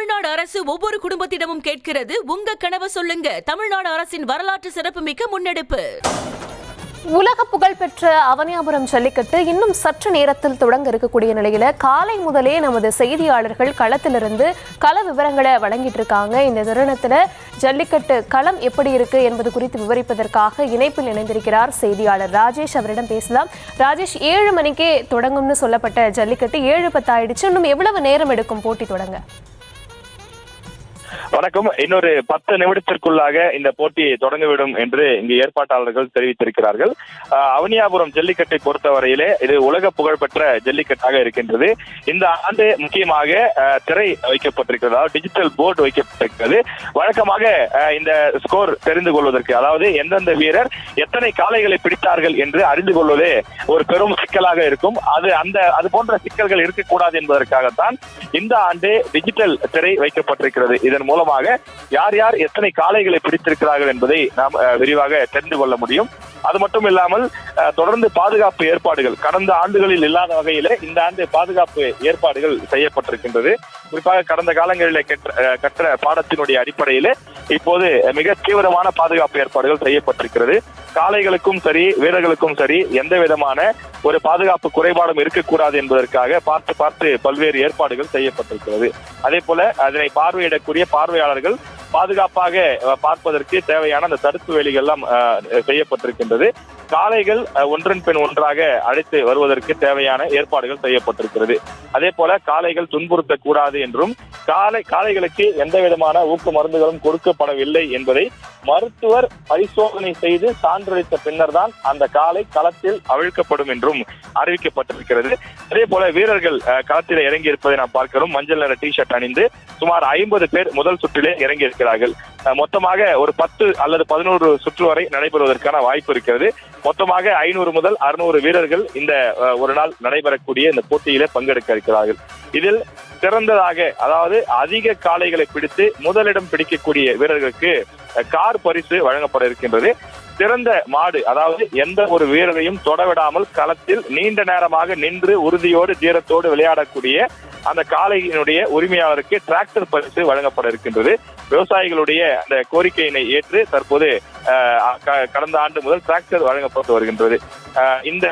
தமிழ்நாடு அரசு ஒவ்வொரு குடும்பத்திடமும் கேட்கிறது, உங்க கனவை சொல்லுங்க. தமிழ்நாடு அரசின் வரலாற்று சிறப்புமிக்க முன்னெடுப்பு. உலக புகழ்பெற்ற அவனியாபுரம் ஜல்லிக்கட்டு இன்னும் சற்று நேரத்தில் தொடங்க இருக்கக்கூடிய நிலையில காலை முதலே நமது செய்தியாளர்கள் களத்திலிருந்து கள விவரங்களை வழங்கிட்டு இருக்காங்க. இந்த தருணத்துல ஜல்லிக்கட்டு களம் எப்படி இருக்கு என்பது குறித்து விவரிப்பதற்காக இணைப்பில் இணைந்திருக்கிறார் செய்தியாளர் ராஜேஷ். அவரிடம் பேசலாம். ராஜேஷ், 7 மணிக்கே தொடங்கும்னு சொல்லப்பட்ட ஜல்லிக்கட்டு 7:10 ஆயிடுச்சு. இன்னும் எவ்வளவு நேரம் எடுக்கும் போட்டி தொடங்க? வணக்கம். இன்னொரு 10 நிமிடத்திற்குள்ளாக இந்த போட்டியை தொடங்கிவிடும் என்று இங்கு ஏற்பாட்டாளர்கள் தெரிவித்திருக்கிறார்கள். அவனியாபுரம் ஜல்லிக்கட்டை பொறுத்தவரையிலே இது உலக புகழ்பெற்ற ஜல்லிக்கட்டாக இருக்கின்றது. இந்த ஆண்டு முக்கியமாக திரை வைக்கப்பட்டிருக்கிறது, அதாவது டிஜிட்டல் போர்டு வைக்கப்பட்டிருக்கிறது. வழக்கமாக இந்த ஸ்கோர் தெரிந்து கொள்வதற்கு, அதாவது எந்தெந்த வீரர் எத்தனை காளைகளை பிடித்தார்கள் என்று அறிந்து கொள்வதே ஒரு பெரும் சிக்கலாக இருக்கும். அது போன்ற சிக்கல்கள் இருக்கக்கூடாது என்பதற்காகத்தான் இந்த ஆண்டு டிஜிட்டல் திரை வைக்கப்பட்டிருக்கிறது. இதன் மூலமாக யார் யார் எத்தனை காளைகளை பிடித்திருக்கிறார்கள் என்பதை நாம் விரிவாக தெரிந்து கொள்ள முடியும். அது மட்டும் இல்லாமல் தொடர்ந்து பாதுகாப்பு ஏற்பாடுகள் கடந்த ஆண்டுகளில் இல்லாத வகையிலே இந்த ஆண்டு பாதுகாப்பு ஏற்பாடுகள் செய்யப்பட்டிருக்கின்றது. குறிப்பாக கடந்த காலங்களிலே கற்ற பாடத்தினுடைய அடிப்படையிலே இப்போது மிக தீவிரமான பாதுகாப்பு ஏற்பாடுகள் செய்யப்பட்டிருக்கிறது. காளைகளுக்கும் சரி வீரர்களுக்கும் சரி எந்த விதமான ஒரு பாதுகாப்பு குறைபாடும் இருக்கக்கூடாது என்பதற்காக பார்த்து பல்வேறு ஏற்பாடுகள் செய்யப்பட்டிருக்கிறது. அதே போல அதனை பார்வையிடக்கூடிய பார்வையாளர்கள் பாதுகாப்பாக பார்ப்பதற்கு தேவையான அந்த தடுப்பு வேலிகள் எல்லாம் செய்யப்பட்டிருக்கின்றது. காளைகள் ஒன்றன் பின் ஒன்றாக அழைத்து வருவதற்கு தேவையான ஏற்பாடுகள் செய்யப்பட்டிருக்கிறது. அதே போல காளைகள் துன்புறுத்தக்கூடாது என்றும் காளைகளுக்கு எந்த விதமான ஊக்க மருந்துகளும் கொடுக்கப்படவில்லை என்பதை மருத்துவர் பரிசோதனை செய்து சான்றளித்த பின்னர் தான் அந்த காளை களத்தில் அவிழ்க்கப்படும் என்றும் அறிவிக்கப்பட்டிருக்கிறது. அதே போல வீரர்கள் களத்தில் இறங்கி இருப்பதை நாம் பார்க்கிறோம். மஞ்சள் நிற டிஷர்ட் அணிந்து சுமார் 50 பேர் முதல் சுற்றிலே இறங்கி இருக்கிறார்கள். மொத்தமாக ஒரு 10 அல்லது 11 சுற்று வரை நடைபெறுவதற்கான வாய்ப்பு இருக்கிறது. மொத்தமாக 500 முதல் 600 வீரர்கள் இந்த ஒரு நாள் நடைபெறக்கூடிய இந்த போட்டியிலே பங்கெடுக்க இருக்கிறார்கள். இதில் சிறந்ததாக, அதாவது அதிக காளைகளை பிடித்து முதலிடம் பிடிக்கக்கூடிய வீரர்களுக்கு கார் பரிசு வழங்கப்பட இருக்கின்றது. சிறந்த மாடு, அதாவது எந்த ஒரு வீரரையும் தொடவிடாமல் களத்தில் நீண்ட நேரமாக நின்று உறுதியோடு தீரத்தோடு விளையாடக்கூடிய அந்த காளையினுடைய உரிமையாளருக்கு டிராக்டர் பரிசு வழங்கப்பட இருக்கின்றது. விவசாயிகளுடைய அந்த கோரிக்கையினை ஏற்று தற்போது கடந்த ஆண்டு முதல் டிராக்டர் வழங்கப்பட்டு வருகின்றது. இந்த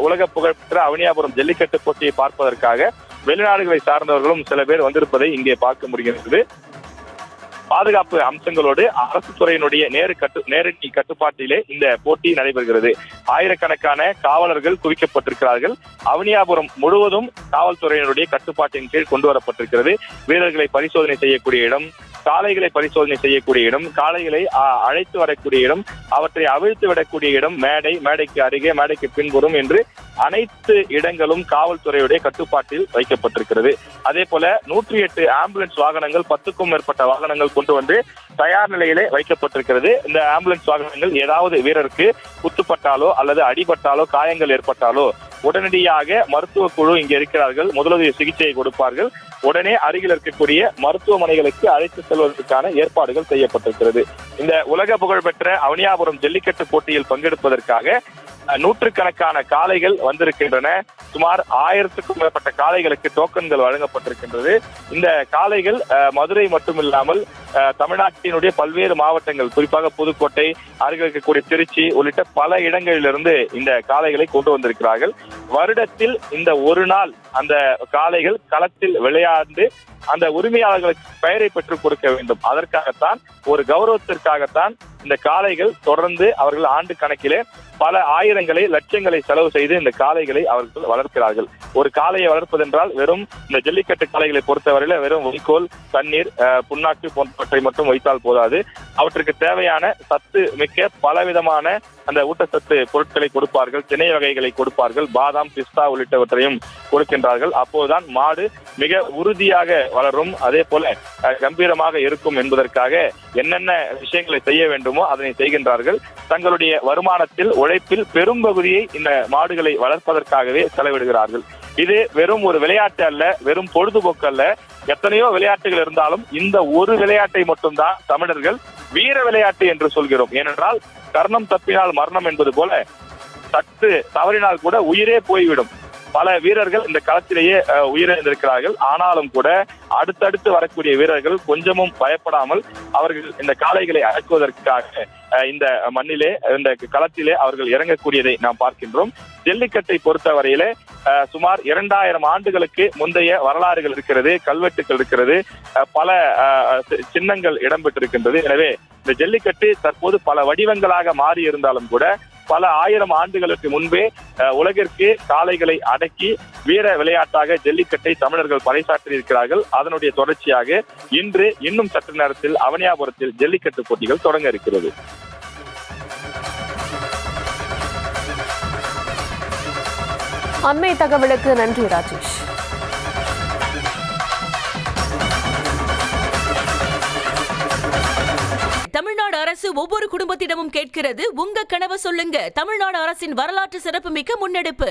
உலக புகழ்பெற்ற அவனியாபுரம் ஜல்லிக்கட்டு போட்டியை பார்ப்பதற்காக வெளிநாடுகளை சார்ந்தவர்களும் சில பேர் வந்திருப்பதை இங்கே பார்க்க முடிகிறது. பாதுகாப்பு அம்சங்களோடு அரசு துறையினுடைய நேரடி கட்டுப்பாட்டிலே இந்த போட்டி நடைபெறுகிறது. ஆயிரக்கணக்கான காவலர்கள் குவிக்கப்பட்டிருக்கிறார்கள். அவனியாபுரம் முழுவதும் காவல்துறையினுடைய கட்டுப்பாட்டின் கீழ் கொண்டு வரப்பட்டிருக்கிறது. வீரர்களை பரிசோதனை செய்யக்கூடிய இடம், காளைகளை பரிசோதனை செய்யக்கூடிய இடம், காளைகளை அழைத்து வரக்கூடிய இடம், அவற்றை அவிழ்த்து விடக்கூடிய இடம், மேடைக்கு அருகே, மேடைக்கு பின்புறம் என்று அனைத்து இடங்களும் காவல்துறையுடைய கட்டுப்பாட்டில் வைக்கப்பட்டிருக்கிறது. அதே போல 108 ஆம்புலன்ஸ் வாகனங்கள், 10க்கும் மேற்பட்ட வாகனங்கள் கொண்டு வந்து தயார் நிலையிலே வைக்கப்பட்டிருக்கிறது. இந்த ஆம்புலன்ஸ் வாகனங்கள் ஏதாவது வீரருக்கு குத்துப்பட்டாலோ அல்லது அடிபட்டாலோ காயங்கள் ஏற்பட்டாலோ உடனடியாக மருத்துவ குழு இங்கே இருக்கிறார்கள், முதலுதவி சிகிச்சையை கொடுப்பார்கள். உடனே அருகில் இருக்கக்கூடிய மருத்துவமனைகளுக்கு அழைத்து செல்வதற்கான ஏற்பாடுகள் செய்யப்பட்டிருக்கிறது. இந்த உலக புகழ்பெற்ற அவனியாபுரம் ஜல்லிக்கட்டு போட்டியில் பங்கெடுப்பதற்காக நூற்றுக்கணக்கான காளைகள் வந்திருக்கின்றன. சுமார் 1000க்கும் மேற்பட்ட காளைகளுக்கு டோக்கன்கள் வழங்கப்பட்டிருக்கின்றது. இந்த காளைகள் மதுரை மட்டுமில்லாமல் தமிழ்நாட்டினுடைய பல்வேறு மாவட்டங்கள், குறிப்பாக புதுக்கோட்டை, அருகில் இருக்கக்கூடிய திருச்சி உள்ளிட்ட பல இடங்களிலிருந்து இந்த காளைகளை கொண்டு வந்திருக்கிறார்கள். வருடத்தில் இந்த ஒரு நாள் அந்த காளைகள் களத்தில் விளையாண்டு அந்த உரிமையாளர்களுக்கு பெயரை பெற்றுக் கொடுக்க வேண்டும். அதற்காகத்தான், ஒரு கௌரவத்திற்காகத்தான் இந்த காளைகள் தொடர்ந்து அவர்கள் ஆண்டு கணக்கிலே பல ஆயிரங்களை லட்சங்களை செலவு செய்து இந்த காளைகளை அவர்கள் வளர்க்கிறார்கள். ஒரு காளையை வளர்ப்பதென்றால் வெறும் இந்த ஜல்லிக்கட்டு காளைகளை பொறுத்தவரையில வெறும் வைக்கோல், தண்ணீர், புண்ணாக்கு போன்றவற்றை மட்டும் வைத்தால் போதாது. அவற்றுக்கு தேவையான சத்து மிக்க பலவிதமான அந்த ஊட்டச்சத்து பொருட்களை கொடுப்பார்கள், திணை வகைகளை கொடுப்பார்கள், பாதாம், பிஸ்தா உள்ளிட்டவற்றையும் கொடுக்கின்றார்கள். அப்போதுதான் மாடு மிக உறுதியாக வளரும், அதே போல கம்பீரமாக இருக்கும் என்பதற்காக என்னென்ன விஷயங்களை செய்ய வேண்டுமோ அதனை செய்கின்றார்கள். தங்களுடைய வருமானத்தில், உழைப்பில் பெரும் பகுதியை இந்த மாடுகளை வளர்ப்பதற்காகவே செலவிடுகிறார்கள். இது வெறும் ஒரு விளையாட்டு அல்ல, வெறும் பொழுதுபோக்கு அல்ல. எத்தனையோ விளையாட்டுகள் இருந்தாலும் இந்த ஒரு விளையாட்டை மட்டும்தான் தமிழர்கள் வீர விளையாட்டு என்று சொல்கிறோம். ஏனென்றால் கர்ணம் தப்பினால் மரணம் என்பது போல சற்று தவறினால் கூட உயிரே போய்விடும். பல வீரர்கள் இந்த களத்திலேயே உயிரிழந்திருக்கிறார்கள். ஆனாலும் கூட அடுத்தடுத்து வரக்கூடிய வீரர்கள் கொஞ்சமும் பயப்படாமல் அவர்கள் இந்த காளைகளை அடக்குவதற்காக இந்த மண்ணிலே இந்த களத்திலே அவர்கள் இறங்கக்கூடியதை நாம் பார்க்கின்றோம். ஜல்லிக்கட்டை பொறுத்தவரையிலே சுமார் 2000 ஆண்டுகளுக்கு முந்தைய வரலாறுகள் இருக்கிறது, கல்வெட்டுகள் இருக்கிறது, பல சின்னங்கள் இடம்பெற்றிருக்கின்றது. எனவே இந்த ஜல்லிக்கட்டு தற்போது பல வடிவங்களாக மாறி இருந்தாலும் கூட பல ஆயிரம் ஆண்டுகளுக்கு முன்பே உலகிற்கு காளைகளை அடக்கி வீர விளையாட்டாக ஜல்லிக்கட்டை தமிழர்கள் பறைசாற்றி இருக்கிறார்கள். அதனுடைய தொடர்ச்சியாக இன்று இன்னும் சற்று நேரத்தில் அவனியாபுரத்தில் ஜல்லிக்கட்டு போட்டிகள் தொடங்க இருக்கிறது. அண்மை தகவலுக்கு நன்றி ராஜேஷ். தமிழ்நாடு அரசு ஒவ்வொரு குடும்பத்திடமும் கேட்கிறது, உங்க கனவை சொல்லுங்க. தமிழ்நாடு அரசின் வரலாற்று சிறப்புமிக்க முன்னெடுப்பு.